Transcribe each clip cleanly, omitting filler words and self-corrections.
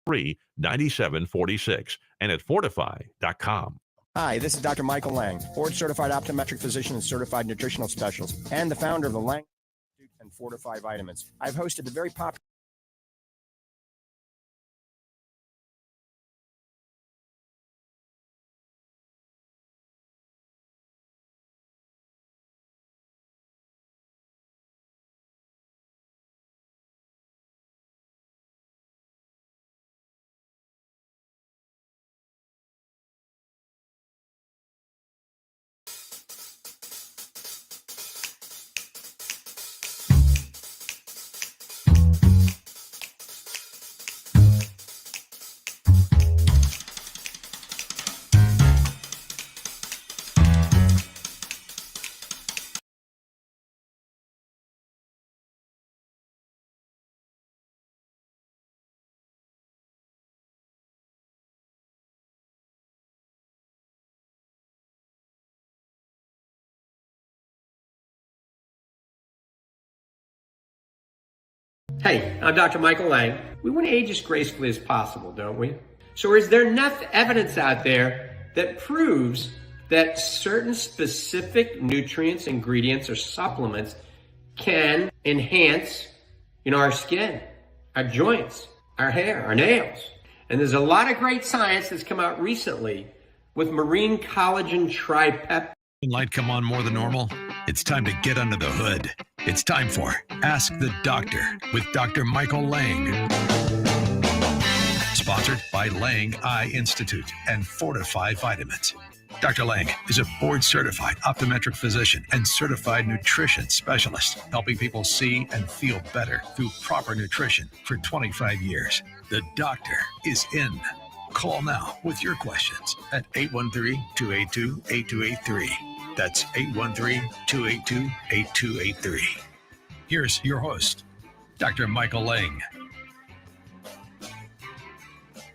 9746 and at fortifeye.com. Hi, this is Dr. Michael Lange, board-certified optometric physician and certified nutritional specialist, and the founder of the Lange Institute and Fortifeye Vitamins. I've hosted the very popular Hey, I'm Dr. Michael Lange. We want to age as gracefully as possible, don't we? So is there enough evidence out there that proves that certain specific nutrients, ingredients, or supplements can enhance, our skin, our joints, our hair, our nails? And there's a lot of great science that's come out recently with marine collagen tripeptide. Light come on more than normal? It's time to get under the hood. It's time for Ask the Doctor with Dr. Michael Lange. Sponsored by Lange Eye Institute and Fortifeye Vitamins. Dr. Lange is a board-certified optometric physician and certified nutrition specialist, helping people see and feel better through proper nutrition for 25 years. The doctor is in. Call now with your questions at 813-282-8283. That's 813-282-8283. Here's your host, Dr. Michael Lange.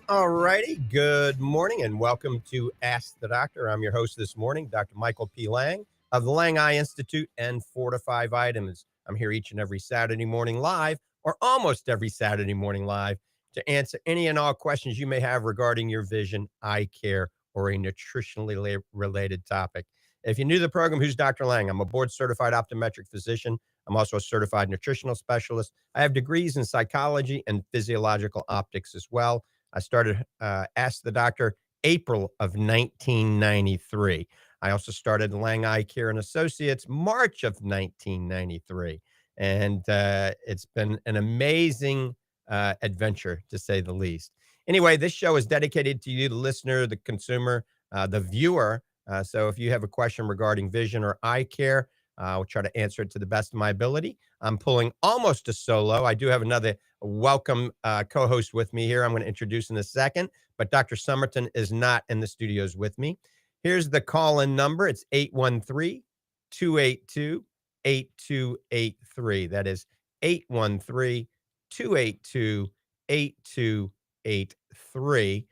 All righty. Good morning and welcome to Ask the Doctor. I'm your host this morning, Dr. Michael P. Lange of the Lange Eye Institute and Fortifeye Vitamins. I'm here each and every Saturday morning live, or almost every Saturday morning live, to answer any and all questions you may have regarding your vision, eye care, or a nutritionally related topic. If you're new to the program, who's Dr. Lange? I'm a board-certified optometric physician. I'm also a certified nutritional specialist. I have degrees in psychology and physiological optics as well. I started Ask the Doctor April of 1993. I also started Lange Eye Care and Associates March of 1993. And it's been an amazing adventure, to say the least. Anyway, this show is dedicated to you, the listener, the consumer, the viewer. So if you have a question regarding vision or eye care, I'll try to answer it to the best of my ability. I'm pulling almost a solo. I do have another welcome co-host with me here. I'm going to introduce in a second, but Dr. Somerton is not in the studios with me. Here's the call-in number. It's 813-282-8283. That is 813-282-8283.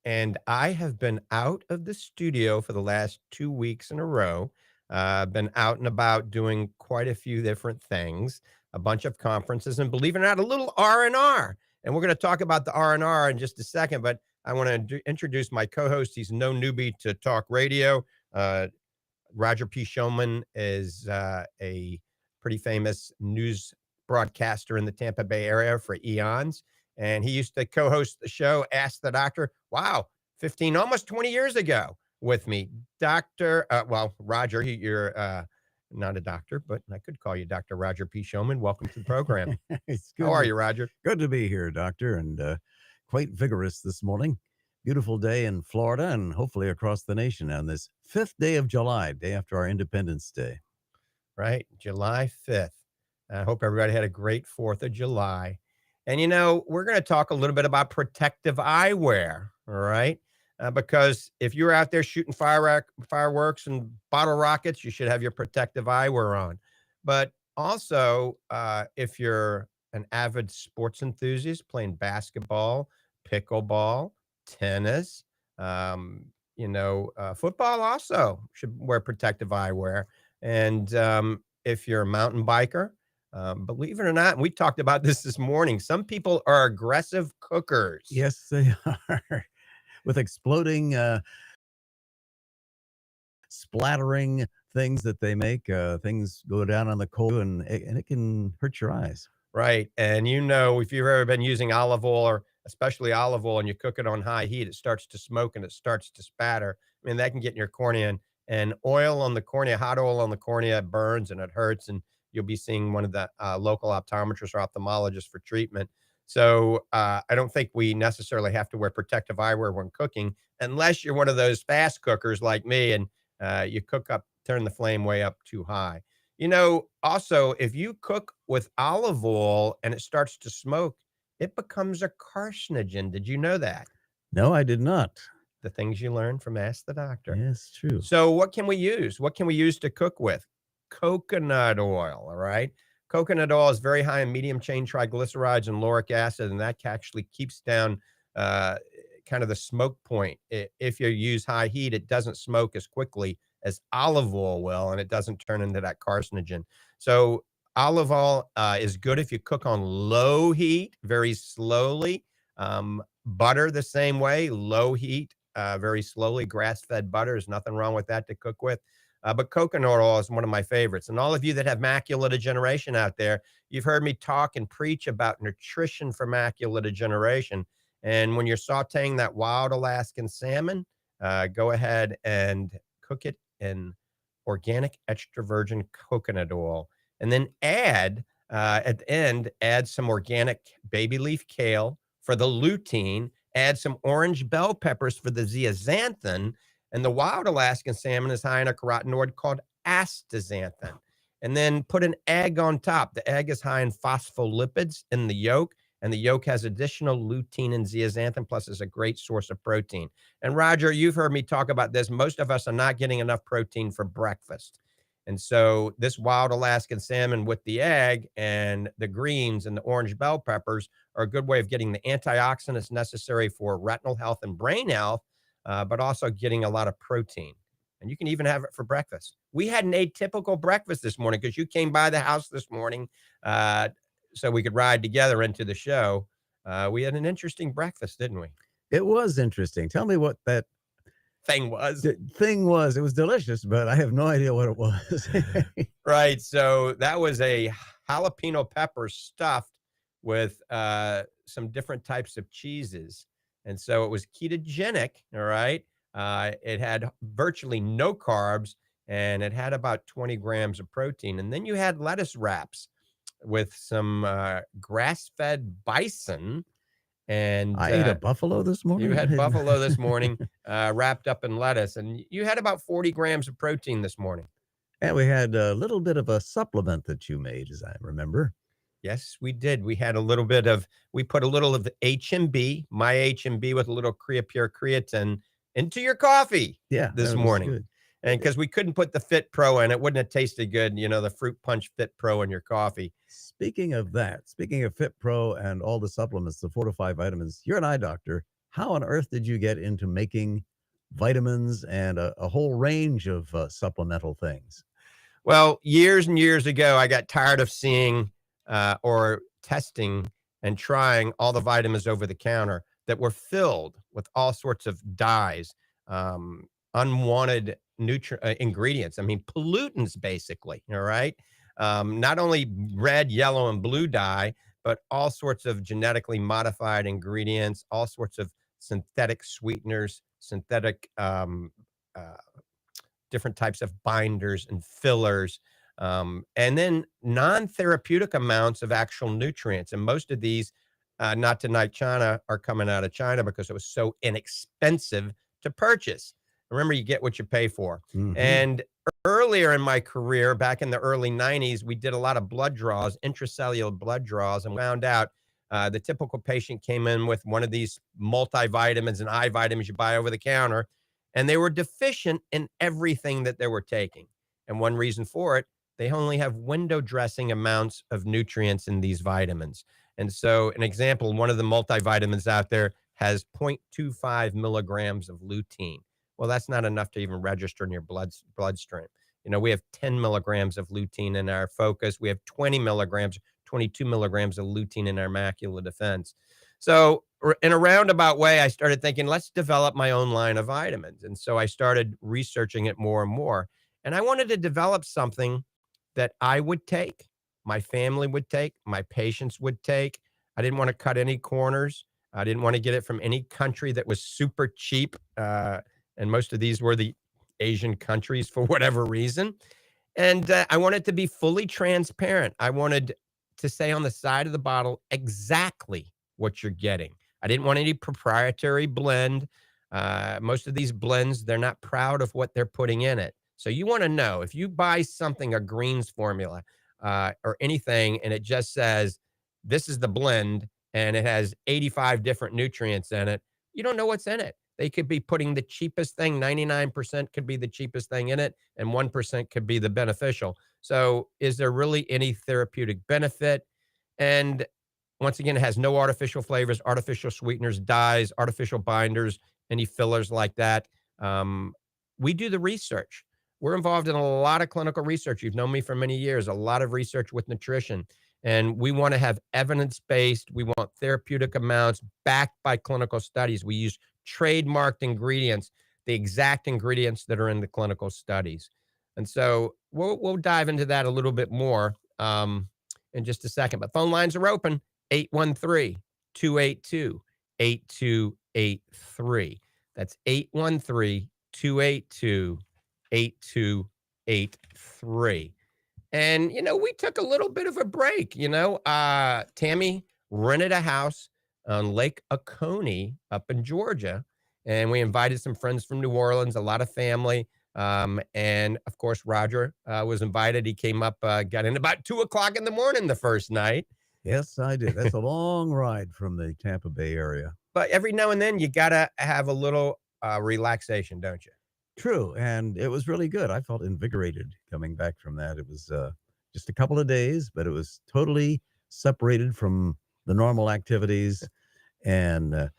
And I have been out of the studio for the last 2 weeks in a row. Been out and about doing quite a few different things, a bunch of conferences, and believe it or not, a little R&R. And we're going to talk about the R&R in just a second, but I want to introduce my co-host. He's no newbie to talk radio. Roger P. Schulman is a pretty famous news broadcaster in the Tampa Bay area for eons. And he used to co-host the show Ask the Doctor. Wow, 15, almost 20 years ago with me. Roger, you're not a doctor, but I could call you Dr. Roger P. Schulman. Welcome to the program. How are you, Roger? Good to be here, doctor, and quite vigorous this morning. Beautiful day in Florida and hopefully across the nation on this 5th day of July, day after our Independence Day. Right, July 5th. I hope everybody had a great 4th of July. And, we're going to talk a little bit about protective eyewear, all right? Because if you're out there shooting fireworks and bottle rockets, you should have your protective eyewear on. But also, if you're an avid sports enthusiast playing basketball, pickleball, tennis, football also should wear protective eyewear. And if you're a mountain biker, Believe it or not, and we talked about this morning, some people are aggressive cookers. Yes, they are. With exploding, splattering things that they make, things go down on the coal and it can hurt your eyes. Right. And if you've ever been using olive oil or especially olive oil and you cook it on high heat, it starts to smoke and it starts to spatter. I mean, that can get in your cornea and oil on the cornea, hot oil on the cornea burns and it hurts. And you'll be seeing one of the local optometrists or ophthalmologists for treatment. So I don't think we necessarily have to wear protective eyewear when cooking, unless you're one of those fast cookers like me and you turn the flame way up too high. Also, if you cook with olive oil and it starts to smoke, it becomes a carcinogen. Did you know that? No, I did not. The things you learn from Ask the Doctor. Yes, true. So what can we use? What can we use to cook with? Coconut oil, all right? Coconut oil is very high in medium chain triglycerides and lauric acid, and that actually keeps down kind of the smoke point. If you use high heat, it doesn't smoke as quickly as olive oil will, and it doesn't turn into that carcinogen. So olive oil is good if you cook on low heat, very slowly. Butter the same way, low heat, very slowly. Grass-fed butter, there's nothing wrong with that to cook with. But coconut oil is one of my favorites. And all of you that have macular degeneration out there, you've heard me talk and preach about nutrition for macular degeneration. And when you're sauteing that wild Alaskan salmon, go ahead and cook it in organic extra virgin coconut oil. And then at the end, add some organic baby leaf kale for the lutein, add some orange bell peppers for the zeaxanthin, and the wild Alaskan salmon is high in a carotenoid called astaxanthin. And then put an egg on top. The egg is high in phospholipids in the yolk, and the yolk has additional lutein and zeaxanthin, plus is a great source of protein. And Roger, you've heard me talk about this. Most of us are not getting enough protein for breakfast. And so this wild Alaskan salmon with the egg and the greens and the orange bell peppers are a good way of getting the antioxidants necessary for retinal health and brain health, but also getting a lot of protein. And you can even have it for breakfast. We had an atypical breakfast this morning because you came by the house this morning so we could ride together into the show. We had an interesting breakfast, didn't we? It was interesting. Tell me what that thing was. It was delicious, but I have no idea what it was. Right. So that was a jalapeno pepper stuffed with some different types of cheeses. And so it was ketogenic. All right. It had virtually no carbs and it had about 20 grams of protein. And then you had lettuce wraps with some grass-fed bison. And I ate a buffalo this morning. You had buffalo this morning wrapped up in lettuce, and you had about 40 grams of protein this morning. And we had a little bit of a supplement that you made, as I remember. Yes, we did. We put a little of the HMB, my HMB with a little Creapure creatine into your coffee this morning. Good. And because we couldn't put the Fit Pro in, it wouldn't have tasted good, the Fruit Punch Fit Pro in your coffee. Speaking of Fit Pro and all the supplements, the Fortifeye Vitamins, you're an eye doctor. How on earth did you get into making vitamins and a whole range of supplemental things? Well, years and years ago, I got tired of seeing or testing and trying all the vitamins over the counter that were filled with all sorts of dyes, unwanted ingredients. I mean, pollutants, basically. All right. Not only red, yellow, and blue dye, but all sorts of genetically modified ingredients, all sorts of synthetic sweeteners, synthetic different types of binders and fillers, and then non-therapeutic amounts of actual nutrients. And most of these, not tonight China, are coming out of China because it was so inexpensive to purchase. Remember, you get what you pay for. Mm-hmm. And earlier in my career, back in the early 90s, we did a lot of blood draws, intracellular blood draws, and found out the typical patient came in with one of these multivitamins and eye vitamins you buy over the counter, and they were deficient in everything that they were taking. And one reason for it, they only have window dressing amounts of nutrients in these vitamins. And so an example, one of the multivitamins out there has 0.25 milligrams of lutein. Well, that's not enough to even register in your bloodstream. We have 10 milligrams of lutein in our Focus. We have 20 milligrams, 22 milligrams of lutein in our Macula Defense. So in a roundabout way, I started thinking, let's develop my own line of vitamins. And so I started researching it more and more. And I wanted to develop something that I would take, my family would take, my patients would take. I didn't want to cut any corners. I didn't want to get it from any country that was super cheap. And most of these were the Asian countries for whatever reason. And I wanted to be fully transparent. I wanted to say on the side of the bottle exactly what you're getting. I didn't want any proprietary blend. Most of these blends, they're not proud of what they're putting in it. So you want to know if you buy something, a greens formula or anything, and it just says, this is the blend and it has 85 different nutrients in it, you don't know what's in it. They could be putting the cheapest thing, 99% could be the cheapest thing in it, and 1% could be the beneficial. So is there really any therapeutic benefit? And once again, it has no artificial flavors, artificial sweeteners, dyes, artificial binders, any fillers like that. We do the research. We're involved in a lot of clinical research. You've known me for many years, a lot of research with nutrition. And we want to have evidence-based. We want therapeutic amounts backed by clinical studies. We use trademarked ingredients, the exact ingredients that are in the clinical studies. And so we'll dive into that a little bit more in just a second. But phone lines are open, 813-282-8283. That's 813-282-8283. And, we took a little bit of a break, Tammy rented a house on Lake Oconee up in Georgia, and we invited some friends from New Orleans, a lot of family. And of course, Roger was invited. He came up, got in about 2:00 in the morning the first night. Yes, I did. That's a long ride from the Tampa Bay area. But every now and then you got to have a little relaxation, don't you? True. And it was really good. I felt invigorated coming back from that. It was just a couple of days, but it was totally separated from the normal activities. And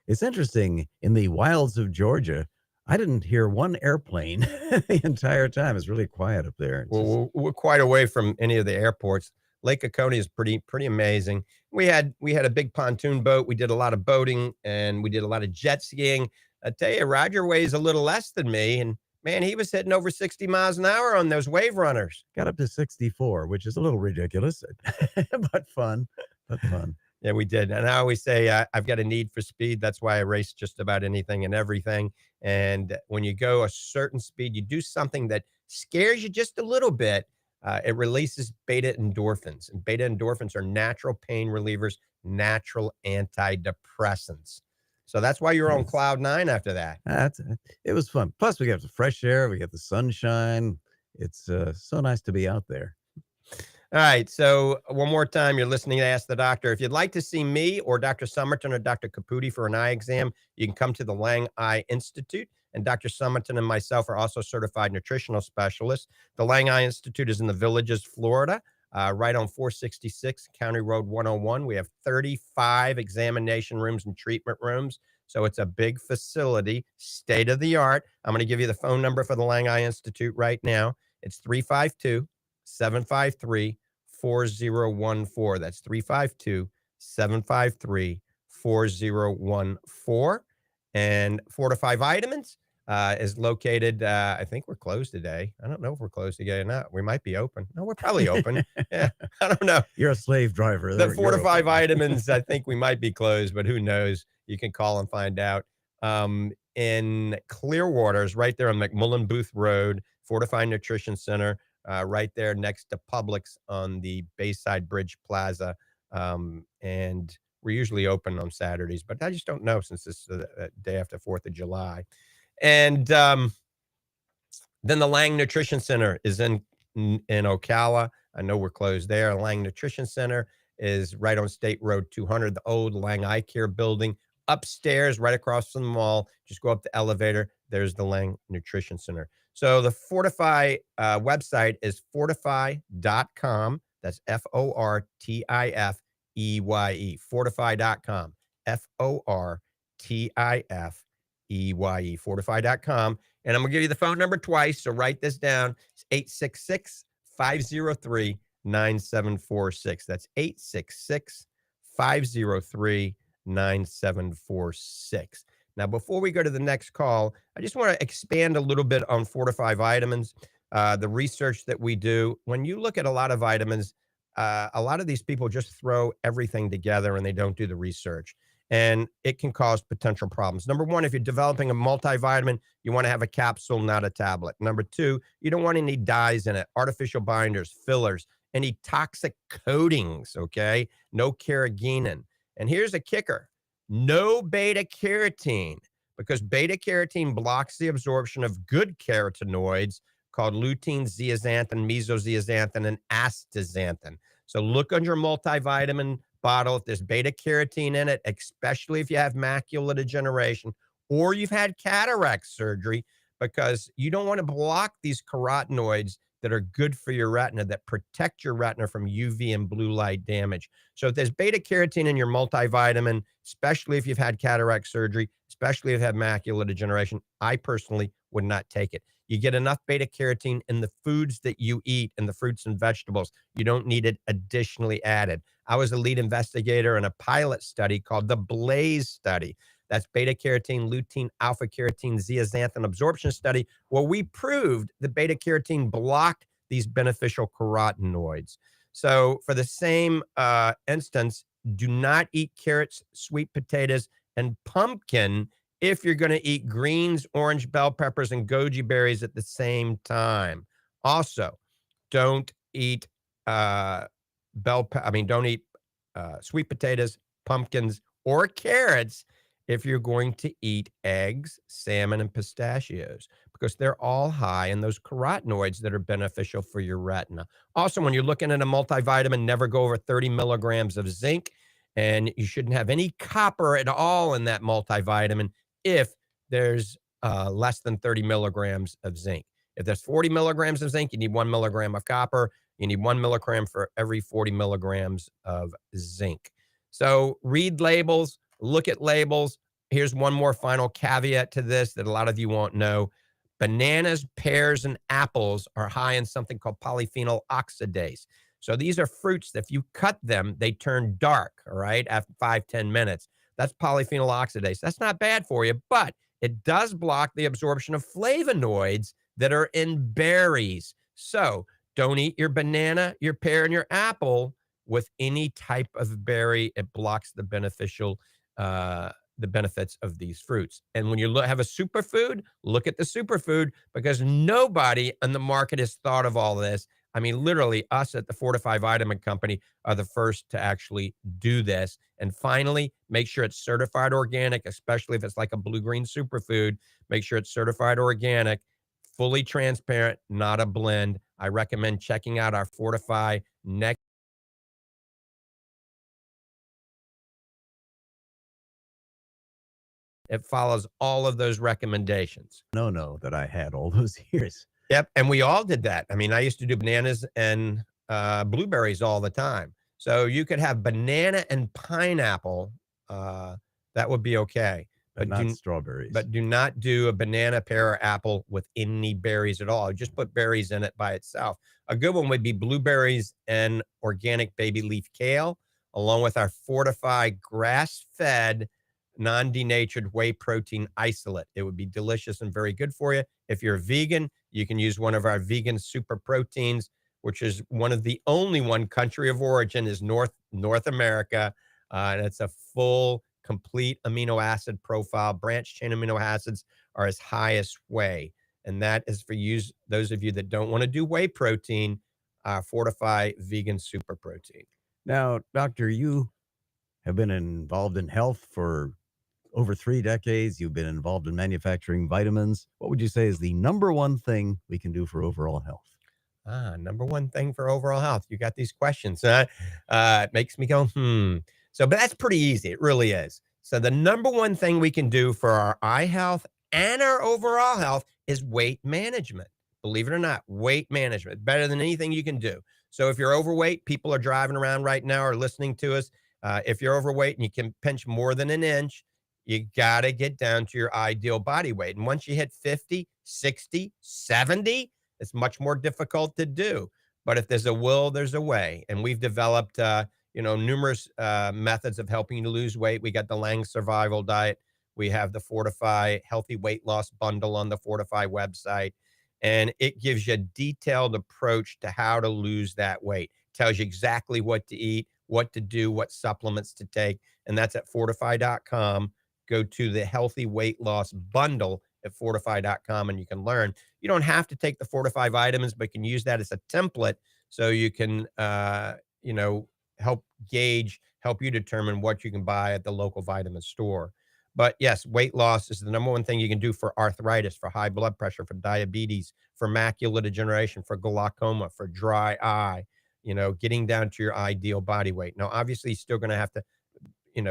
it's interesting, in the wilds of Georgia, I didn't hear one airplane the entire time. It's really quiet up there. Well, we're quite away from any of the airports. Lake Oconee is pretty amazing. We had a big pontoon boat. We did a lot of boating and we did a lot of jet skiing. I tell you, Roger weighs a little less than me, and man, he was hitting over 60 miles an hour on those wave runners. Got up to 64, which is a little ridiculous, but fun. Yeah, we did. And I always say I've got a need for speed. That's why I race just about anything and everything. And when you go a certain speed, you do something that scares you just a little bit. It releases beta endorphins. And beta endorphins are natural pain relievers, natural antidepressants. So that's why you're on cloud nine after that. It was fun. Plus, we got the fresh air. We got the sunshine. It's so nice to be out there. All right. So one more time, you're listening to Ask the Doctor. If you'd like to see me or Dr. Somerton or Dr. Caputi for an eye exam, you can come to the Lange Eye Institute. And Dr. Somerton and myself are also certified nutritional specialists. The Lange Eye Institute is in the Villages, Florida, right on 466 County Road 101. We have 35 examination rooms and treatment rooms. So it's a big facility, state of the art. I'm going to give you the phone number for the Lange Eye Institute right now. It's 352-753-4014. That's 352-753-4014. And Fortifeye Vitamins is located, I think we're closed today. I don't know if we're closed today or not. We might be open. No, we're probably open. Yeah, I don't know. You're a slave driver. The Fortifeye Vitamins, I think we might be closed, but who knows? You can call and find out. In Clearwater is right there on McMullen Booth Road, Fortifeye Nutrition Center, right there next to Publix on the Bayside Bridge Plaza. And we're usually open on Saturdays, but I just don't know since it's the day after 4th of July. And then the Lange Nutrition Center is in Ocala. I know we're closed there. Lange Nutrition Center is right on State Road 200, the old Lange Eye Care building. Upstairs, right across from the mall, just go up the elevator. There's the Lange Nutrition Center. So the Fortifeye website is fortifeye.com. That's Fortifeye. Fortifeye.com. Fortifeye. Fortifeye.com. And I'm going to give you the phone number twice. So write this down. It's 866-503-9746. That's 866-503-9746. Now, before we go to the next call, I just want to expand a little bit on Fortifeye Vitamins, the research that we do. When you look at a lot of vitamins, a lot of these people just throw everything together and they don't do the research. And it can cause potential problems. Number one, if you're developing a multivitamin, you want to have a capsule, not a tablet. Number two, you don't want any dyes in it, artificial binders, fillers, any toxic coatings, okay? No carrageenan. And here's a kicker. No beta carotene, because beta carotene blocks the absorption of good carotenoids called lutein, zeaxanthin, mesozeaxanthin, and astaxanthin. So look on your multivitamin bottle if there's beta carotene in it, especially if you have macular degeneration or you've had cataract surgery, because you don't want to block these carotenoids that are good for your retina, that protect your retina from UV and blue light damage. So if there's beta carotene in your multivitamin, especially if you've had cataract surgery, especially if you have macular degeneration, I personally would not take it. You get enough beta carotene in the foods that you eat and the fruits and vegetables. You don't need it additionally added. I was a lead investigator in a pilot study called the Blaze study. That's beta carotene, lutein, alpha carotene, zeaxanthin absorption study, where we proved the beta carotene blocked these beneficial carotenoids. So for the same instance, do not eat carrots, sweet potatoes, and pumpkin if you're going to eat greens, orange bell peppers, and goji berries at the same time. Also, don't eat don't eat sweet potatoes, pumpkins, or carrots if you're going to eat eggs, salmon, and pistachios, because they're all high in those carotenoids that are beneficial for your retina. Also, when you're looking at a multivitamin, never go over 30 milligrams of zinc, and you shouldn't have any copper at all in that multivitamin if there's less than 30 milligrams of zinc. If there's 40 milligrams of zinc, you need 1 milligram of copper. You need 1 milligram for every 40 milligrams of zinc. So read labels, look at labels. Here's one more final caveat to this that a lot of you won't know. Bananas, pears, and apples are high in something called polyphenol oxidase. So these are fruits that if you cut them, they turn dark, all right, after 5-10 minutes. That's polyphenol oxidase. That's not bad for you, but it does block the absorption of flavonoids that are in berries. So don't eat your banana, your pear, and your apple with any type of berry. It blocks the the benefits of these fruits. And when you have a superfood, look at the superfood, because nobody on the market has thought of all this. I mean, literally, us at the Fortifeye Vitamin Company are the first to actually do this. And finally, make sure it's certified organic, especially if it's like a blue-green superfood. Make sure it's certified organic, fully transparent, not a blend. I recommend checking out our Fortifeye Next. It follows all of those recommendations. No, that I had all those years. Yep, and we all did that. I mean, I used to do bananas and blueberries all the time. So you could have banana and pineapple. That would be okay. But not strawberries. But do not do a banana, pear, or apple with any berries at all. Just put berries in it by itself. A good one would be blueberries and organic baby leaf kale, along with our Fortifeye grass-fed, non-denatured whey protein isolate. It would be delicious and very good for you. If you're a vegan, you can use one of our vegan super proteins, which is one of the only one country of origin is North America. And it's a full, complete amino acid profile. Branch chain amino acids are as high as whey. And that is for those of you that don't want to do whey protein, Fortifeye vegan super protein. Now, doctor, you have been involved in health for over 3 decades. You've been involved in manufacturing vitamins. What would you say is the number one thing we can do for overall health? Number one thing for overall health. You got these questions. It makes me go, So, but that's pretty easy. It really is. So the number one thing we can do for our eye health and our overall health is weight management. Believe it or not, weight management, better than anything you can do. So if you're overweight, people are driving around right now or listening to us. If you're overweight and you can pinch more than an inch, you got to get down to your ideal body weight. And once you hit 50, 60, 70, It's much more difficult to do, but if there's a will, there's a way. And we've developed, numerous methods of helping you to lose weight. We got the Lange Survival Diet. We have the Fortifeye Healthy Weight Loss Bundle on the Fortifeye website, and it gives you a detailed approach to how to lose that weight. Tells you exactly what to eat, what to do, what supplements to take, and that's at fortifeye.com. Go to the Healthy Weight Loss Bundle at fortifeye.com, and you can learn. You don't have to take the Fortifeye vitamins, but you can use that as a template so you can, help you determine what you can buy at the local vitamin store. But yes, weight loss is the number one thing you can do for arthritis, for high blood pressure, for diabetes, for macular degeneration, for glaucoma, for dry eye, getting down to your ideal body weight. Now, obviously, you're still going to have to,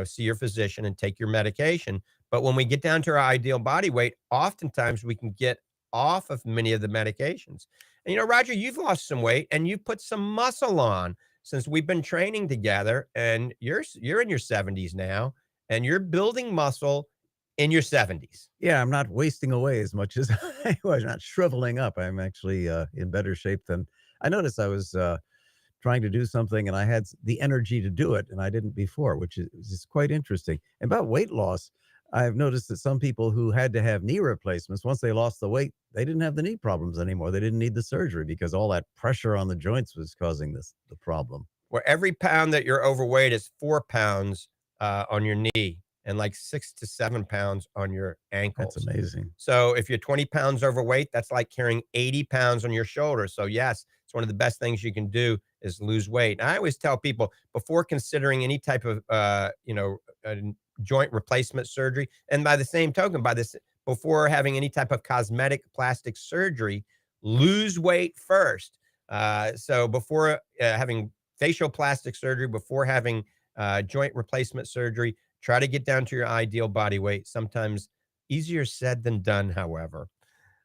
see your physician and take your medication. But when we get down to our ideal body weight, oftentimes we can get off of many of the medications. And, Roger, you've lost some weight and you've put some muscle on since we've been training together, and you're in your 70s now, and you're building muscle in your 70s. Yeah, I'm not wasting away as much as I was, not shriveling up. I'm actually in better shape than I noticed. I was trying to do something and I had the energy to do it, and I didn't before, which is quite interesting. And about weight loss, I've noticed that some people who had to have knee replacements, once they lost the weight, they didn't have the knee problems anymore. They didn't need the surgery because all that pressure on the joints was causing the problem. Where every pound that you're overweight is 4 pounds on your knee, and like 6 to 7 pounds on your ankles. That's amazing. So if you're 20 pounds overweight, that's like carrying 80 pounds on your shoulders. So yes, it's one of the best things you can do is lose weight. And I always tell people before considering any type of, joint replacement surgery, and by the same token, before having any type of cosmetic plastic surgery, lose weight first. So before having facial plastic surgery, before having joint replacement surgery, try to get down to your ideal body weight. Sometimes easier said than done, however.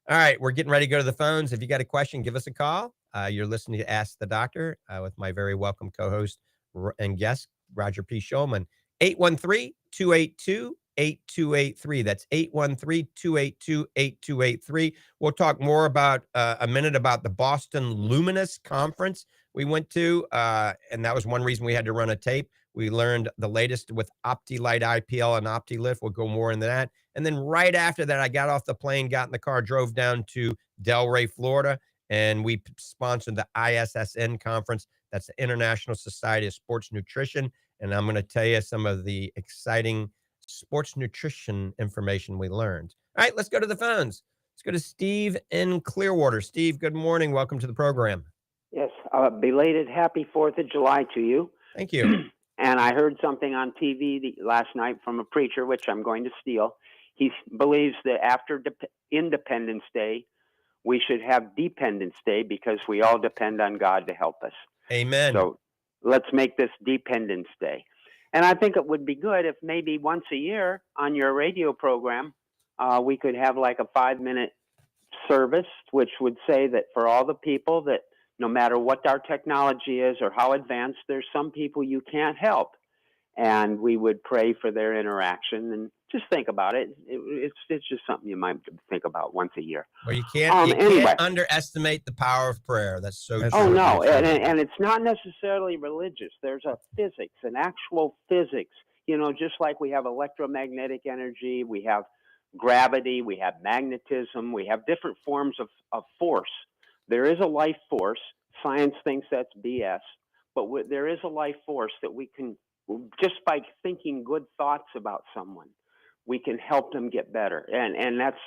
All right, we're getting ready to go to the phones. If you got a question, give us a call. You're listening to Ask the Doctor with my very welcome co-host and guest, Roger P. Schulman. 813-282-8283. That's 813-282-8283. We'll talk more about a minute about the Boston Luminous Conference we went to, and that was one reason we had to run a tape. We learned the latest with OptiLight IPL and OptiLift. We'll go more into that. And then right after that, I got off the plane, got in the car, drove down to Delray, Florida, and we sponsored the ISSN conference. That's the International Society of Sports Nutrition. And I'm going to tell you some of the exciting sports nutrition information we learned. All right, let's go to the phones. Let's go to Steve in Clearwater. Steve, good morning. Welcome to the program. Yes, belated happy 4th of July to you. Thank you. And I heard something on TV last night from a preacher, which I'm going to steal. He believes that after Independence Day, we should have Dependence Day because we all depend on God to help us. Amen. So let's make this Dependence Day. And I think it would be good if maybe once a year on your radio program, we could have like a 5-minute service, which would say that for all the people that no matter what our technology is or how advanced, there's some people you can't help. And we would pray for their interaction and just think about it. It's just something you might think about once a year. Well, you can't underestimate the power of prayer. That's so true. Oh, no. And it's not necessarily religious. There's a physics, an actual physics. Just like we have electromagnetic energy, we have gravity, we have magnetism, we have different forms of force. There is a life force. Science thinks that's BS. But there is a life force that we can, just by thinking good thoughts about someone, we can help them get better. And that's,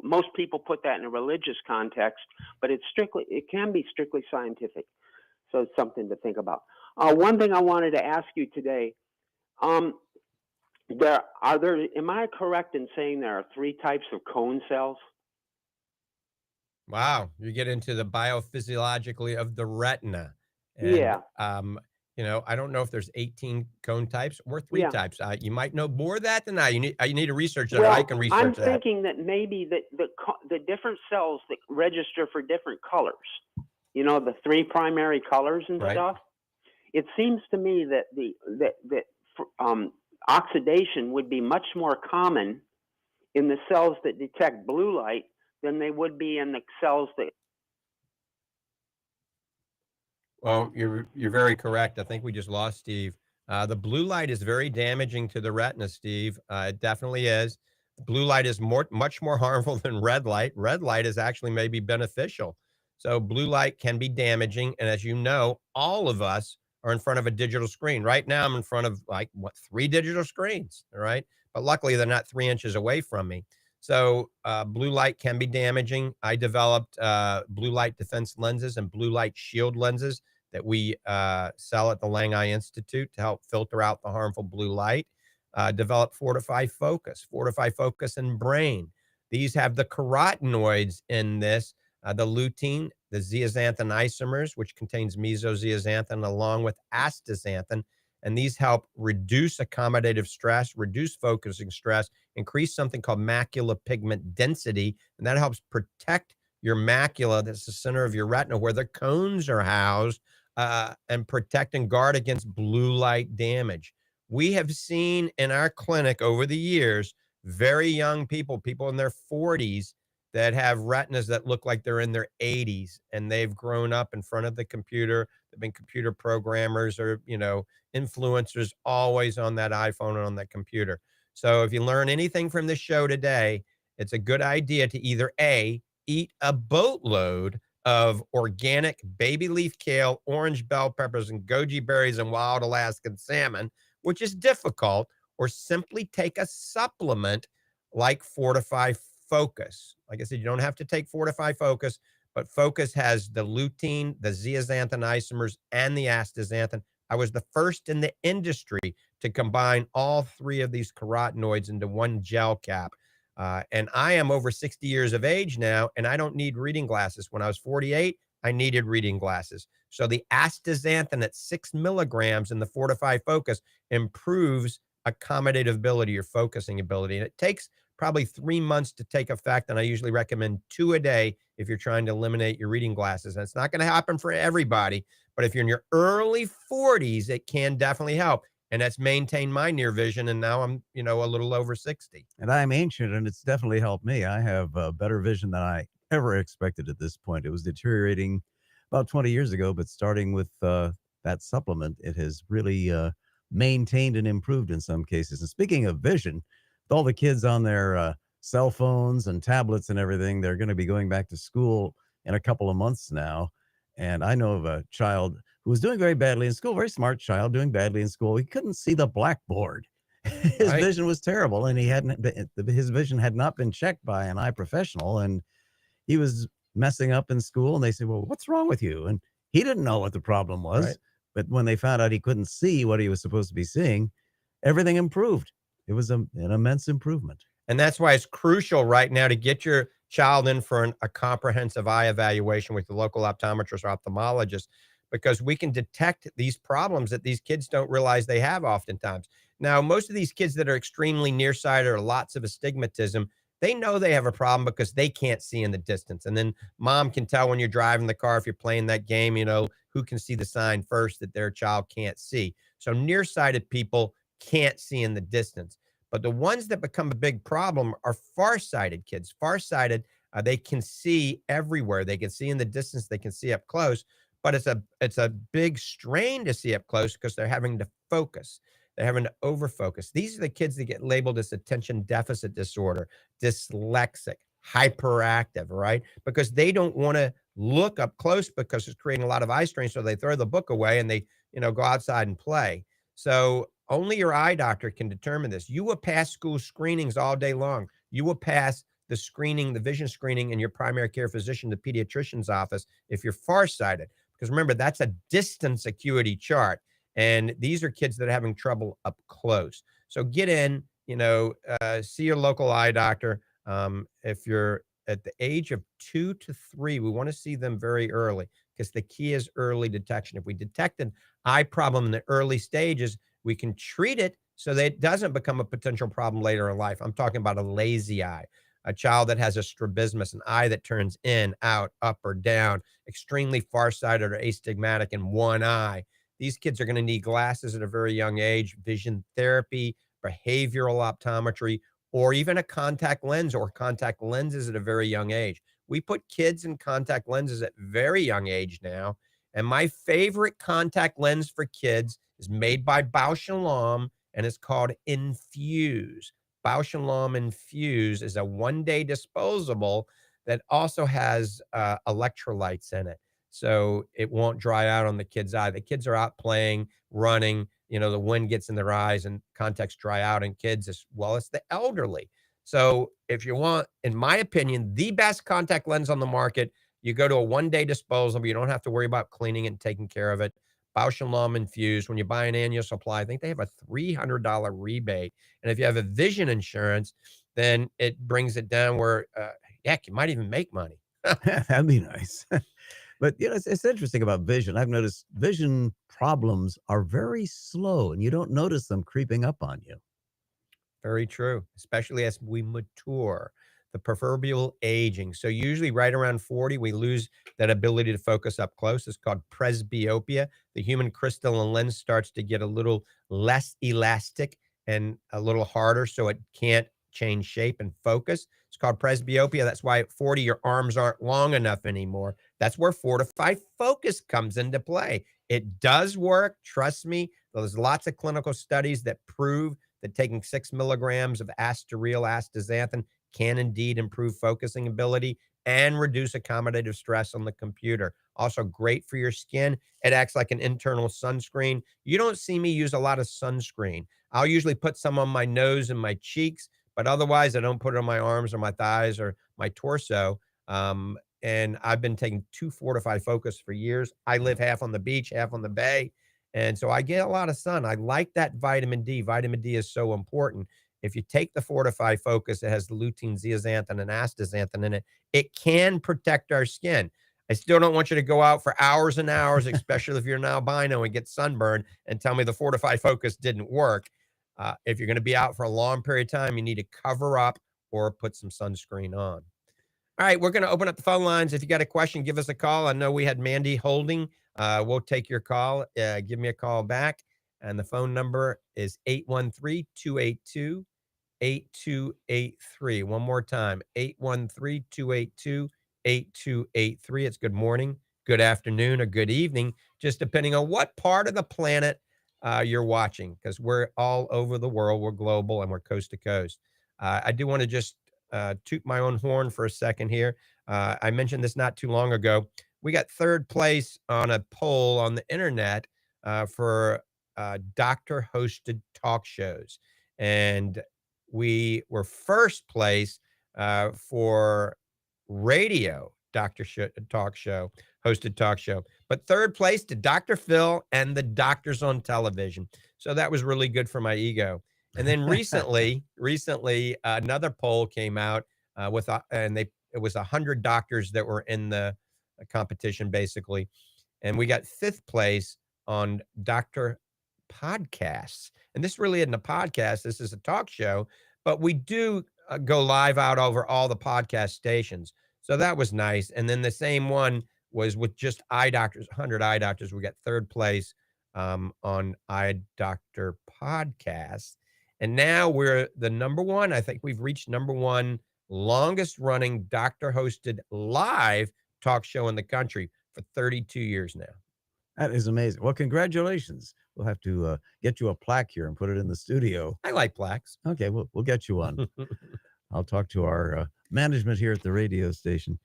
most people put that in a religious context, but it can be strictly scientific. So it's something to think about. One thing I wanted to ask you today, am I correct in saying there are 3 types of cone cells? Wow. You get into the biophysiologically of the retina. And, yeah. I don't know if there's 18 cone types or 3 types. You might know more of that than I. You need to research that. Well, I can research that. I'm thinking that maybe the different cells that register for different colors, the 3 primary colors and stuff. It seems to me that oxidation would be much more common in the cells that detect blue light than they would be in the cells that. Well, you're very correct. I think we just lost Steve. The blue light is very damaging to the retina, Steve. It definitely is. Blue light is much more harmful than red light. Red light is actually maybe beneficial. So blue light can be damaging. And as you know, all of us are in front of a digital screen. Right now, I'm in front of like, what, 3 digital screens, all right? But luckily, they're not 3 inches away from me. So blue light can be damaging. I developed blue light defense lenses and blue light shield lenses that we sell at the Lange Eye Institute to help filter out the harmful blue light. Developed Fortifeye Focus and Brain. These have the carotenoids in this, the lutein, the zeaxanthin isomers, which contains mesozeaxanthin along with astaxanthin. And these help reduce accommodative stress, reduce focusing stress, increase something called macular pigment density. And that helps protect your macula, that's the center of your retina, where the cones are housed, and protect and guard against blue light damage. We have seen in our clinic over the years, very young people in their 40s that have retinas that look like they're in their 80s, and they've grown up in front of the computer. They've been computer programmers or, influencers, always on that iPhone and on that computer. So if you learn anything from this show today, it's a good idea to either A, eat a boatload of organic baby leaf kale, orange bell peppers, and goji berries and wild Alaskan salmon, which is difficult, or simply take a supplement like Fortifeye Focus. Like I said, you don't have to take Fortifeye Focus, but Focus has the lutein, the zeaxanthin isomers, and the astaxanthin. I was the first in the industry to combine all 3 of these carotenoids into one gel cap. And I am over 60 years of age now, and I don't need reading glasses. When I was 48, I needed reading glasses. So the astaxanthin at 6 milligrams in the Fortifeye Focus improves accommodative ability, your focusing ability. And it takes probably 3 months to take effect. And I usually recommend 2 a day if you're trying to eliminate your reading glasses. And it's not going to happen for everybody, but if you're in your early 40s, it can definitely help. And that's maintained my near vision. And now I'm, a little over 60. And I'm ancient, and it's definitely helped me. I have better vision than I ever expected at this point. It was deteriorating about 20 years ago, but starting with that supplement, it has really maintained and improved in some cases. And speaking of vision, with all the kids on their cell phones and tablets and everything, they're going to be going back to school in a couple of months now. And I know of a child who was doing very badly in school, very smart child doing badly in school. He couldn't see the blackboard. His Right. vision was terrible, and his vision had not been checked by an eye professional, and he was messing up in school. And they said, "Well, what's wrong with you?" And he didn't know what the problem was. Right. But when they found out he couldn't see what he was supposed to be seeing, everything improved. It was an immense improvement. And that's why it's crucial right now to get your child in for a comprehensive eye evaluation with the local optometrist or ophthalmologist, because we can detect these problems that these kids don't realize they have oftentimes. Now, most of these kids that are extremely nearsighted or lots of astigmatism, they know they have a problem because they can't see in the distance. And then mom can tell when you're driving the car, if you're playing that game, who can see the sign first that their child can't see. So nearsighted people can't see in the distance. But the ones that become a big problem are farsighted kids. Farsighted, they can see everywhere. They can see in the distance. They can see up close. But it's a big strain to see up close because they're having to focus. They're having to overfocus. These are the kids that get labeled as attention deficit disorder, dyslexic, hyperactive, right? Because they don't want to look up close because it's creating a lot of eye strain. So they throw the book away and they, go outside and play. So only your eye doctor can determine this. You will pass school screenings all day long. You will pass the screening, the vision screening in your primary care physician, the pediatrician's office, if you're farsighted. Because remember, that's a distance acuity chart. And these are kids that are having trouble up close. So get in, see your local eye doctor. If you're at the age of 2 to 3, we want to see them very early because the key is early detection. If we detect an eye problem in the early stages, we can treat it so that it doesn't become a potential problem later in life. I'm talking about a lazy eye, a child that has a strabismus, an eye that turns in, out, up, or down, extremely farsighted or astigmatic in one eye. These kids are going to need glasses at a very young age, vision therapy, behavioral optometry, or even a contact lens or contact lenses at a very young age. We put kids in contact lenses at very young age now. And my favorite contact lens for kids is made by Bausch& Lomb, and it's called Infuse. Bausch & Lomb Infuse is a one-day disposable that also has electrolytes in it. So it won't dry out on the kid's eye. The kids are out playing, running, the wind gets in their eyes and contacts dry out in kids as well as the elderly. So if you want, in my opinion, the best contact lens on the market, you go to a one-day disposable. You don't have to worry about cleaning it and taking care of it. Bausch & Lomb Infused. When you buy an annual supply, I think they have a $300 rebate. And if you have a vision insurance, then it brings it down where, heck, you might even make money. That'd be nice. But it's interesting about vision. I've noticed vision problems are very slow, and you don't notice them creeping up on you. Very true, especially as we mature, the proverbial aging. So usually right around 40, we lose that ability to focus up close. It's called presbyopia. The human crystalline lens starts to get a little less elastic and a little harder, so it can't change shape and focus. It's called presbyopia. That's why at 40, your arms aren't long enough anymore. That's where Fortifeye Focus comes into play. It does work. Trust me. There's lots of clinical studies that prove that taking 6 milligrams of astaxanthin can indeed improve focusing ability and reduce accommodative stress on the computer. Also great for your skin. It acts like an internal sunscreen. You don't see me use a lot of sunscreen. I'll usually put some on my nose and my cheeks, but otherwise I don't put it on my arms or my thighs or my torso. And I've been taking 2 Fortifeye Focus for years. I live half on the beach, half on the bay. And so I get a lot of sun. I like that vitamin D. Vitamin D is so important. If you take the Fortifeye Focus, it has the lutein, zeaxanthin, and astaxanthin in it. It can protect our skin. I still don't want you to go out for hours and hours, especially if you're an albino and get sunburned, and tell me the Fortifeye Focus didn't work. If you're going to be out for a long period of time, you need to cover up or put some sunscreen on. All right, we're going to open up the phone lines. If you got a question, give us a call. I know we had Mandy holding. We'll take your call. Give me a call back. And the phone number is 813-282-8283. One more time, 813-282-8283. It's good morning, good afternoon, or good evening, just depending on what part of the planet you're watching, because we're all over the world. We're global and we're coast to coast. I do want to just toot my own horn for a second here. I mentioned this not too long ago. We got third place on a poll on the internet for doctor-hosted talk shows. And we were first place for radio hosted talk show. But third place to Dr. Phil and the doctors on television. So that was really good for my ego. And then recently, another poll came out it was 100 doctors that were in the competition, basically. And we got fifth place on Doctor Podcasts. And this really isn't a podcast. This is a talk show, but we do go live out over all the podcast stations. So that was nice. And then the same one was with just eye doctors, 100 eye doctors. We got third place on Eye Doctor Podcasts. And now we're the number one. I think we've reached number one longest running doctor hosted live talk show in the country for 32 years now. That is amazing. Well, congratulations. We'll have to get you a plaque here and put it in the studio. I like plaques. Okay, we'll get you one. I'll talk to our management here at the radio station.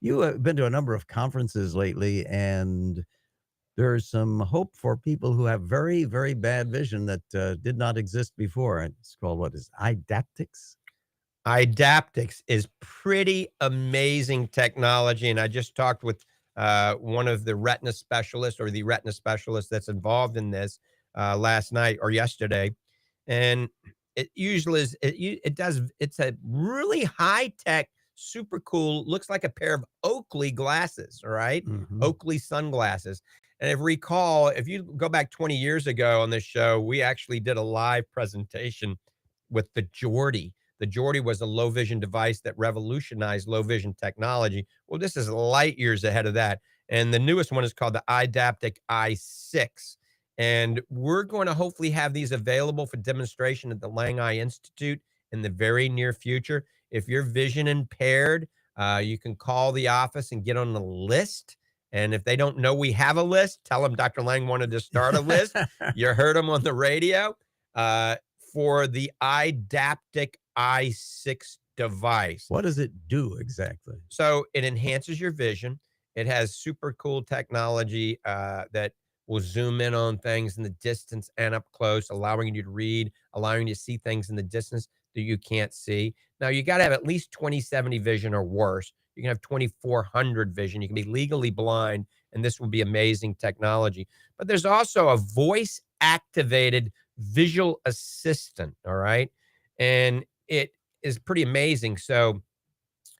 You have been to a number of conferences lately, and there's some hope for people who have very, very bad vision that did not exist before. It's called, what is Eyewear? Eyewear is pretty amazing technology. And I just talked with one of the retina specialists, or the retina specialist that's involved in this last night or yesterday. And it usually is, it's a really high tech, super cool, looks like a pair of Oakley glasses, all right? Mm-hmm. Oakley sunglasses. And if you go back 20 years ago on this show, we actually did a live presentation with the Geordie. The Geordie was a low vision device that revolutionized low vision technology. Well, this is light years ahead of that. And the newest one is called the Eyewear i6. And we're going to hopefully have these available for demonstration at the Lange Eye Institute in the very near future. If you're vision impaired, you can call the office and get on the list. And if they don't know we have a list, tell them Dr. Lange wanted to start a list. You heard him on the radio for the Idaptic i6 device. What does it do exactly? So it enhances your vision. It has super cool technology that will zoom in on things in the distance and up close, allowing you to read, allowing you to see things in the distance that you can't see. Now, you got to have at least 20/70 vision or worse. You can have 2400 vision. You can be legally blind, and this will be amazing technology. But there's also a voice activated visual assistant. All right. And it is pretty amazing. So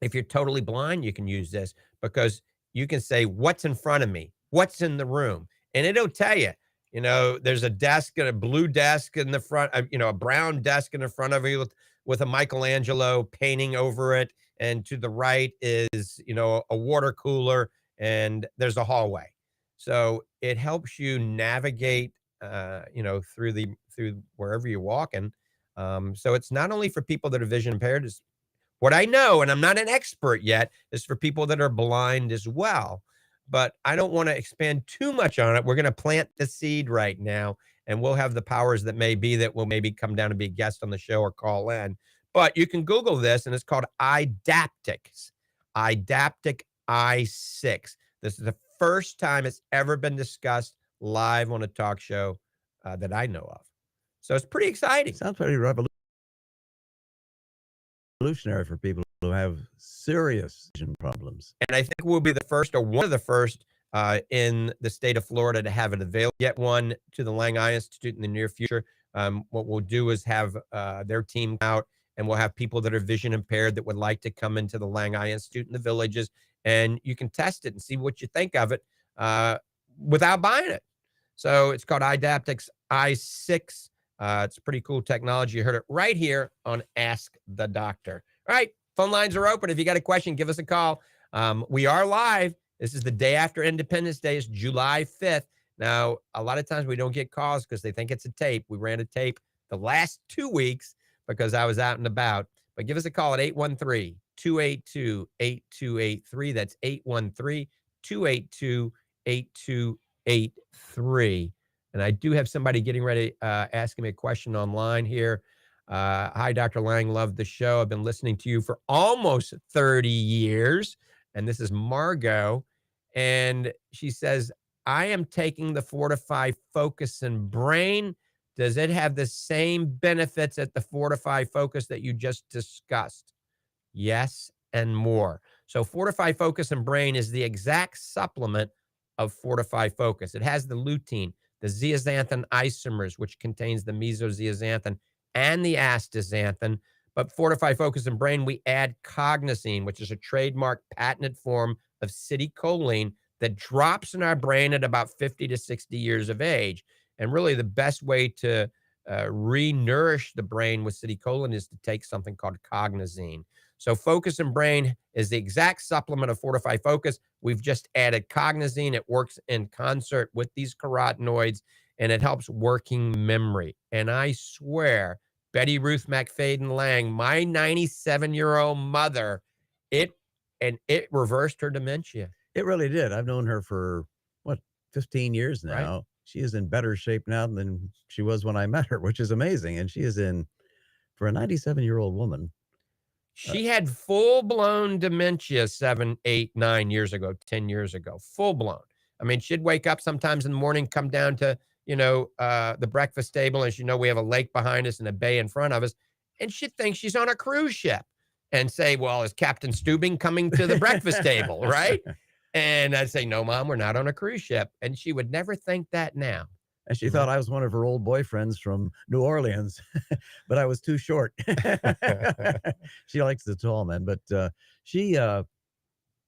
if you're totally blind, you can use this because you can say, what's in front of me? What's in the room? And it'll tell you, there's a desk and a blue desk in the front, a brown desk in the front of you with a Michelangelo painting over it. And to the right is, a water cooler, and there's a hallway. So it helps you navigate, through wherever you're walking. So it's not only for people that are vision impaired. It's what I know, and I'm not an expert yet, is for people that are blind as well. But I don't want to expand too much on it. We're going to plant the seed right now, and we'll have the powers that may be that will maybe come down and be a guest on the show or call in. But you can Google this, and it's called Idaptics, Idaptic i6. This is the first time it's ever been discussed live on a talk show that I know of. So it's pretty exciting. Sounds pretty revolutionary for people who have serious vision problems. And I think we'll be the first, or one of the first, in the state of Florida to have it available. Get one to the Lange Eye Institute in the near future. What we'll do is have their team out, and we'll have people that are vision impaired that would like to come into the Lange Eye Institute in the villages, and you can test it and see what you think of it without buying it. So it's called Idaptics i6. It's pretty cool technology. You heard it right here on Ask the Doctor. All right, phone lines are open. If you got a question, give us a call. We are live. This is the day after Independence Day. It's July 5th. Now, a lot of times we don't get calls because they think it's a tape. We ran a tape the last 2 weeks because I was out and about. But give us a call at 813-282-8283. That's 813-282-8283. And I do have somebody getting ready, asking me a question online here. Hi, Dr. Lange. Love the show. I've been listening to you for almost 30 years. And this is Margot. And she says, I am taking the Fortifeye Focus and Brain. Does it have the same benefits at the Fortifeye Focus that you just discussed? Yes, and more. So Fortifeye Focus and Brain is the exact supplement of Fortifeye Focus. It has the lutein, the zeaxanthin isomers, which contains the mesozeaxanthin and the astaxanthin. But Fortifeye Focus and Brain, we add cognizine, which is a trademark patented form of acetylcholine that drops in our brain at about 50 to 60 years of age. And really the best way to re-nourish the brain with acetylcholine is to take something called cognizine. So Focus and Brain is the exact supplement of Fortifeye Focus. We've just added cognizine. It works in concert with these carotenoids, and it helps working memory. And I swear, Betty Ruth McFadden Lange, my 97-year-old mother, it reversed her dementia. It really did. I've known her for, 15 years now. Right. She is in better shape now than she was when I met her, which is amazing. And she is for a 97-year-old woman. She had full-blown dementia 7, 8, 9 years ago, 10 years ago, full-blown. I mean, she'd wake up sometimes in the morning, come down to, the breakfast table, and we have a lake behind us and a bay in front of us, and she'd think she's on a cruise ship and say, well, is Captain Steubing coming to the breakfast table, right? And I'd say, no, Mom, we're not on a cruise ship. And she would never think that now. And she thought I was one of her old boyfriends from New Orleans, but I was too short. She likes the tall men, but she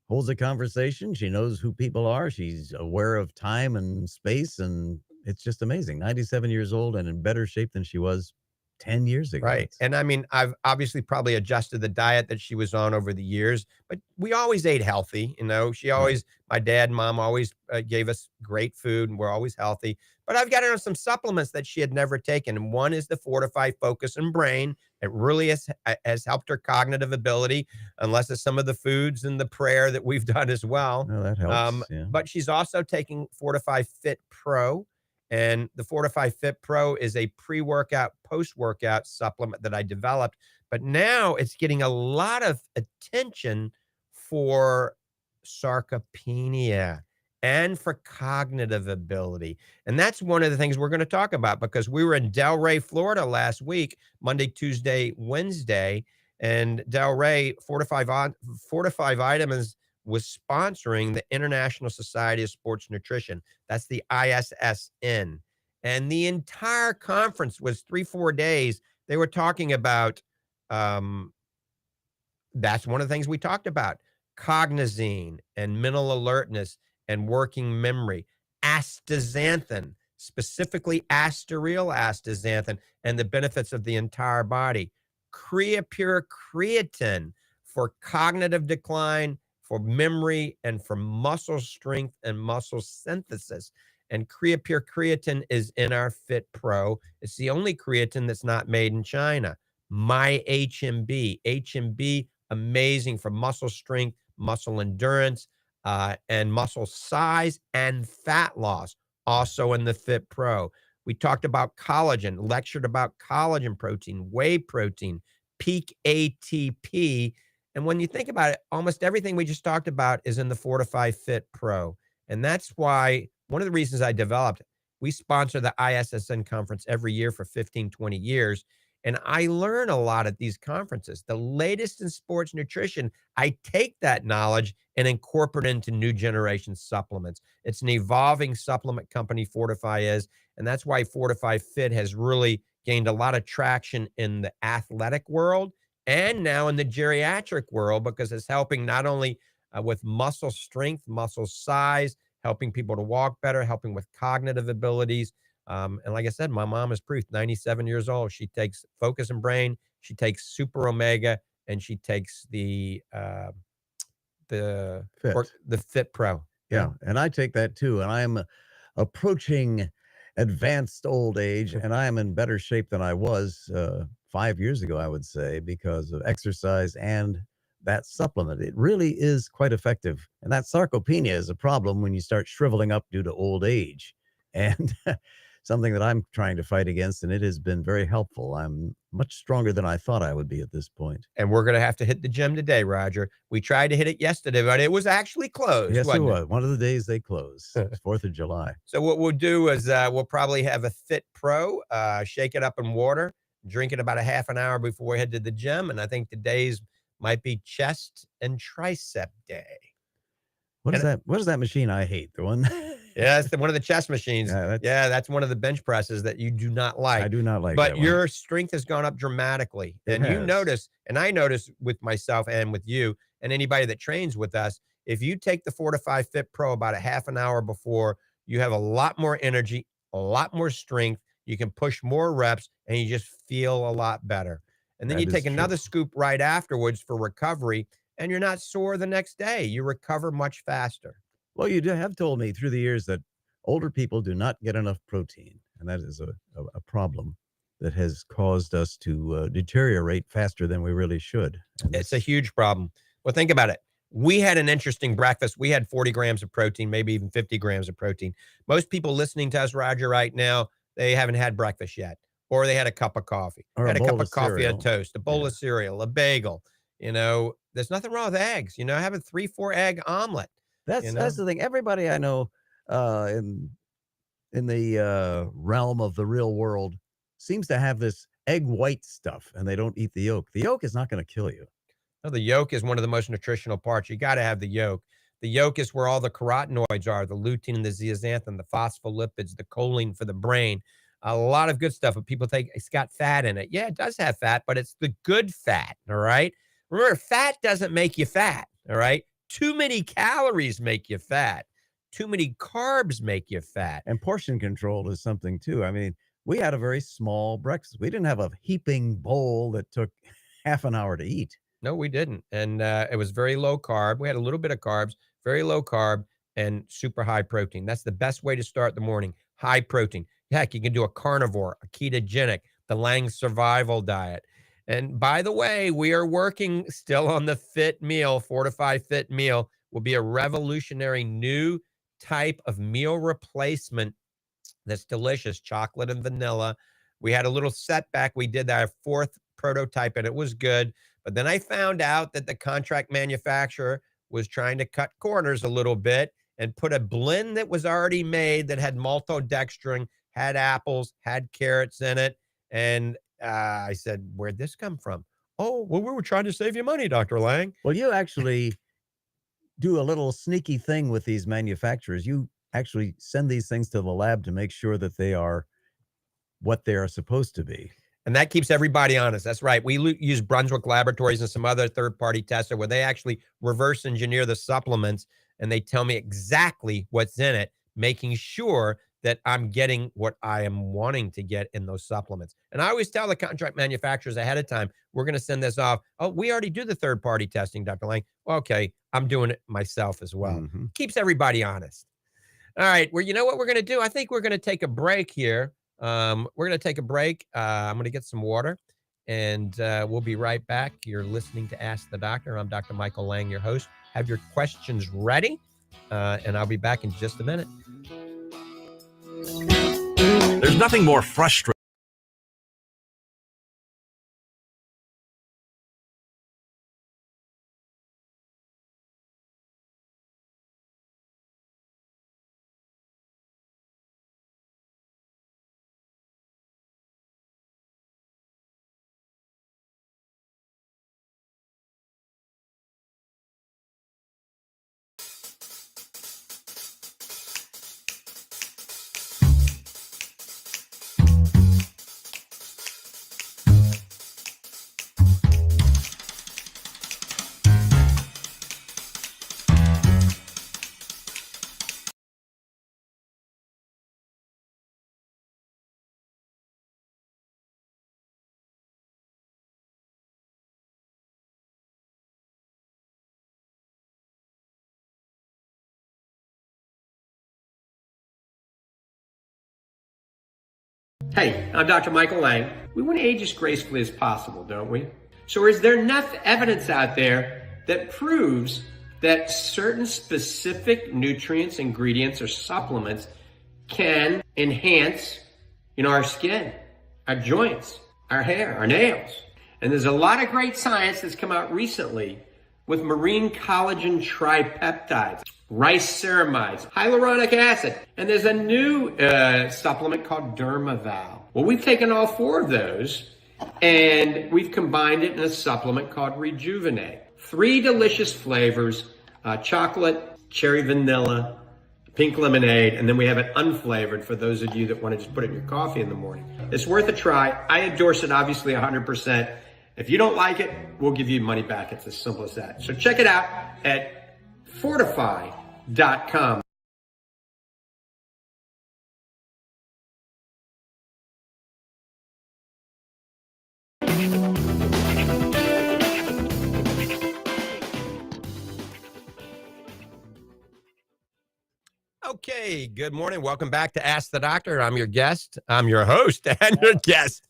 holds a conversation. She knows who people are. She's aware of time and space, and it's just amazing. 97 years old and in better shape than she was 10 years ago. Right. And I mean, I've obviously probably adjusted the diet that she was on over the years, but we always ate healthy. You know, she always, my dad and mom always gave us great food and we're always healthy. But I've got her on some supplements that she had never taken. And one is the Fortifeye Focus and Brain. It really has helped her cognitive ability, unless it's some of the foods and the prayer that we've done as well. Oh, that helps. But she's also taking Fortifeye Fit Pro. And the Fortifeye Fit Pro is a pre-workout, post-workout supplement that I developed. But now it's getting a lot of attention for sarcopenia and for cognitive ability. And that's one of the things we're going to talk about, because we were in Delray, Florida last week, Monday, Tuesday, Wednesday. And Delray, Fortifeye Vitamins was sponsoring the International Society of Sports Nutrition. That's the ISSN. And the entire conference was 3-4 days. They were talking about, that's one of the things we talked about, cognizine and mental alertness and working memory, astaxanthin, specifically asteryl astaxanthin, and the benefits of the entire body, Creapure creatine for cognitive decline, for memory, and for muscle strength and muscle synthesis. And Creapure creatine is in our Fit Pro. It's the only creatine that's not made in China. My HMB, amazing for muscle strength, muscle endurance, and muscle size and fat loss, also in the Fit Pro. We talked about collagen, lectured about collagen protein, whey protein, peak ATP. And when you think about it, almost everything we just talked about is in the Fortifeye Fit Pro. And that's why one of the reasons I developed, we sponsor the ISSN conference every year for 15, 20 years. And I learn a lot at these conferences. The latest in sports nutrition, I take that knowledge and incorporate it into new generation supplements. It's an evolving supplement company, Fortifeye is. And that's why Fortifeye Fit has really gained a lot of traction in the athletic world and now in the geriatric world, because it's helping not only with muscle strength, muscle size, helping people to walk better, helping with cognitive abilities. And like I said, my mom is proof, 97 years old. She takes Focus and Brain, she takes Super Omega, and she takes the Fit Pro. Yeah. And I take that too. And I'm approaching advanced old age, and I am in better shape than I was 5 years ago, I would say, because of exercise and that supplement. It really is quite effective. And that sarcopenia is a problem when you start shriveling up due to old age. And something that I'm trying to fight against, and it has been very helpful. I'm much stronger than I thought I would be at this point. And we're going to have to hit the gym today, Roger. We tried to hit it yesterday, but it was actually closed. Yes, it was. One of the days they closed, 4th of July. So what we'll do is we'll probably have a Fit Pro, shake it up in water, drink it about a half an hour before we head to the gym. And I think today's might be chest and tricep day. What is that? What is that machine I hate? The one? Yeah, it's one of the chest machines. Yeah, that's one of the bench presses that you do not like. I do not like but that your one. strength has gone up dramatically. It And you has. notice, and I notice with myself and with you and anybody that trains with us, if you take the Fortifeye Fit Pro about a half an hour before, you have a lot more energy, a lot more strength. You can push more reps, and you just feel a lot better. And then That you is take true. another scoop right afterwards for recovery, and you're not sore the next day. You recover much faster. Well, you have told me through the years that older people do not get enough protein, and that is a problem that has caused us to deteriorate faster than we really should. And It's a huge problem. Well, think about it. We had an interesting breakfast. We had 40 grams of protein, maybe even 50 grams of protein. Most people listening to us, Roger, right now, they haven't had breakfast yet, or they had a cup of coffee. Or a had a bowl cup of of coffee, cereal. a toast, a bowl Yeah. of cereal, a bagel. You know, there's nothing wrong with eggs. You know, have a 3-4 egg omelet. That's You know? that's the thing. Everybody I know in the realm of the real world seems to have this egg white stuff, and they don't eat the yolk. The yolk is not going to kill you. No, the yolk is one of the most nutritional parts. You got to have the yolk. The yolk is where all the carotenoids are, the lutein and the zeaxanthin, the phospholipids, the choline for the brain. A lot of good stuff. But people think it's got fat in it. Yeah, it does have fat, but it's the good fat. All right. Remember, fat doesn't make you fat. All right. Too many calories make you fat. Too many carbs make you fat. And portion control is something too. I mean, We had a very small breakfast. We didn't have a heaping bowl that took half an hour to eat. No, we didn't. And it was very low carb. We had a little bit of carbs, very low carb, and super high protein. That's the best way to start the morning. High protein. Heck, you can do a carnivore, a ketogenic, the Lange survival diet. And by the way, we are working still on the fit meal. Fortifeye Fit Meal will be a revolutionary new type of meal replacement that's delicious, chocolate and vanilla. We had a little setback. We did our fourth prototype and it was good. But then I found out that the contract manufacturer was trying to cut corners a little bit and put a blend that was already made that had maltodextrin, had apples, had carrots in it. And I said, where'd this come from? Oh, well, we were trying to save you money, Dr. Lang. Well, you actually do a little sneaky thing with these manufacturers. You actually send these things to the lab to make sure that they are what they are supposed to be. And that keeps everybody honest. That's right. We use Brunswick Laboratories and some other third-party tester where they actually reverse engineer the supplements and they tell me exactly what's in it, making sure that I'm getting what I am wanting to get in those supplements. And I always tell the contract manufacturers ahead of time, we're going to send this off. Oh, we already do the third-party testing, Dr. Lang. Well, okay, I'm doing it myself as well. Mhm. Keeps everybody honest. All right. Well, you know what we're going to do? I think we're going to take a break here. We're going to take a break. I'm going to get some water and we'll be right back. You're listening to Ask the Doctor. I'm Dr. Michael Lang, your host. Have your questions ready and I'll be back in just a minute. There's nothing more frustrating. Hey, I'm Dr. Michael Lang. We want to age as gracefully as possible, don't we? So is there enough evidence out there that proves that certain specific nutrients, ingredients, or supplements can enhance, our skin, our joints, our hair, our nails? And there's a lot of great science that's come out recently with marine collagen tripeptides, riceramides, hyaluronic acid, and there's a new supplement called Dermaval. Well, we've taken all four of those and we've combined it in a supplement called Rejuvenate. 3 delicious flavors, chocolate, cherry vanilla, pink lemonade, and then we have it unflavored for those of you that want to just put it in your coffee in the morning. It's worth a try. I endorse it, obviously, 100%. If you don't like it, we'll give you money back. It's as simple as that. So check it out at Fortifeye.com. Okay, good morning. Welcome back to Ask the Doctor. I'm your guest. I'm your host and your guest.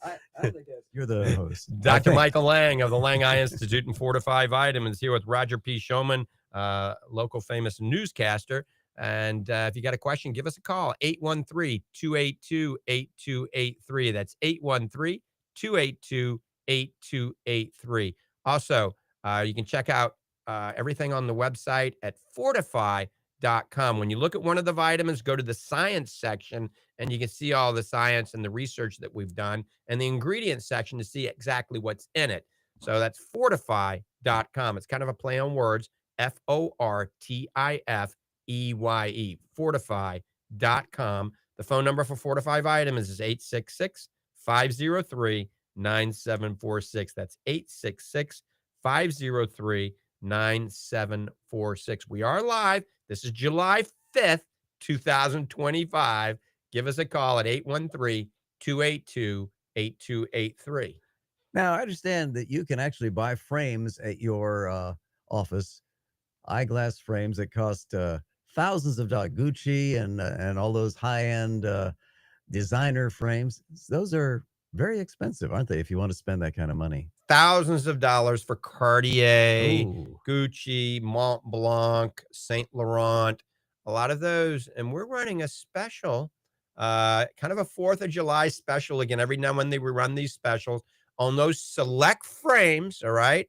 You're the host. Dr. Michael Lang of the Lange Eye Institute and Fortifeye Vitamins here with Roger P. Schulman, local famous newscaster. And if you got a question, give us a call, 813-282-8283. That's 813-282-8283. Also, you can check out everything on the website at Fortifeye.com. When you look at one of the vitamins, go to the science section and you can see all the science and the research that we've done, and the ingredients section to see exactly what's in it. So that's Fortifeye.com. It's kind of a play on words, Fortifeye, Fortifeye.com. The phone number for Fortifeye Vitamins is 866-503-9746. That's 866-503-9746. We are live. This is July 5th, 2025. Give us a call at 282-8283. Now, I understand that you can actually buy frames at your office, eyeglass frames that cost thousands of dollars, Gucci and all those high-end designer frames. Those are very expensive, aren't they, if you want to spend that kind of money? Thousands of dollars for Cartier, Ooh. Gucci, Mont Blanc, Saint Laurent, a lot of those. And we're running a special, kind of a 4th of July special. Again, every now and then we run these specials on those select frames, all right?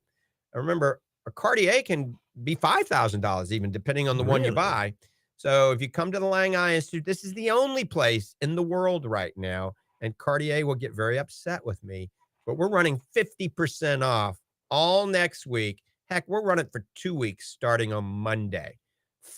And remember, a Cartier can be $5,000 even, depending on the one you Really? buy. So if you come to the Lange Eye Institute, this is the only place in the world right now, and Cartier will get very upset with me, but we're running 50% off all next week. Heck, we're running for 2 weeks starting on Monday.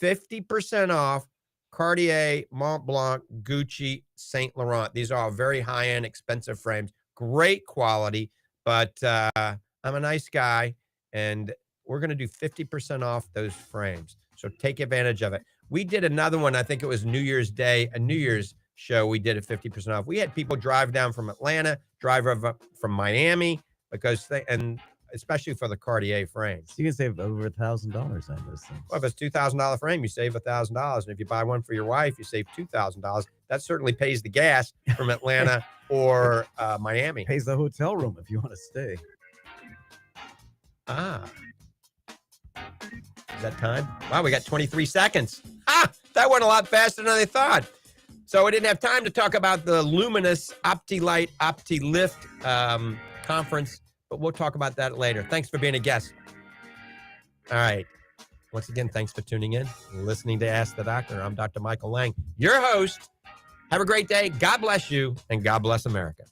50% off Cartier, Mont Blanc, Gucci, Saint Laurent. These are all very high-end, expensive frames. Great quality, but I'm a nice guy, and we're going to do 50% off those frames. So take advantage of it. We did another one. I think it was New Year's Day, a New Year's show. We did it 50% off. We had people drive down from Atlanta, drive up from Miami, and especially for the Cartier frames. So you can save over $1,000 on those things. Well, if it's $2,000 frame, you save $1,000. And if you buy one for your wife, you save $2,000. That certainly pays the gas from Atlanta or Miami. Pays the hotel room if you want to stay. Is that time? Wow, we got 23 seconds. That went a lot faster than I thought. So I didn't have time to talk about the Luminous OptiLight OptiLift conference, but we'll talk about that later. Thanks for being a guest. All right. Once again, thanks for tuning in and listening to Ask the Doctor. I'm Dr. Michael Lange, your host. Have a great day. God bless you, and God bless America.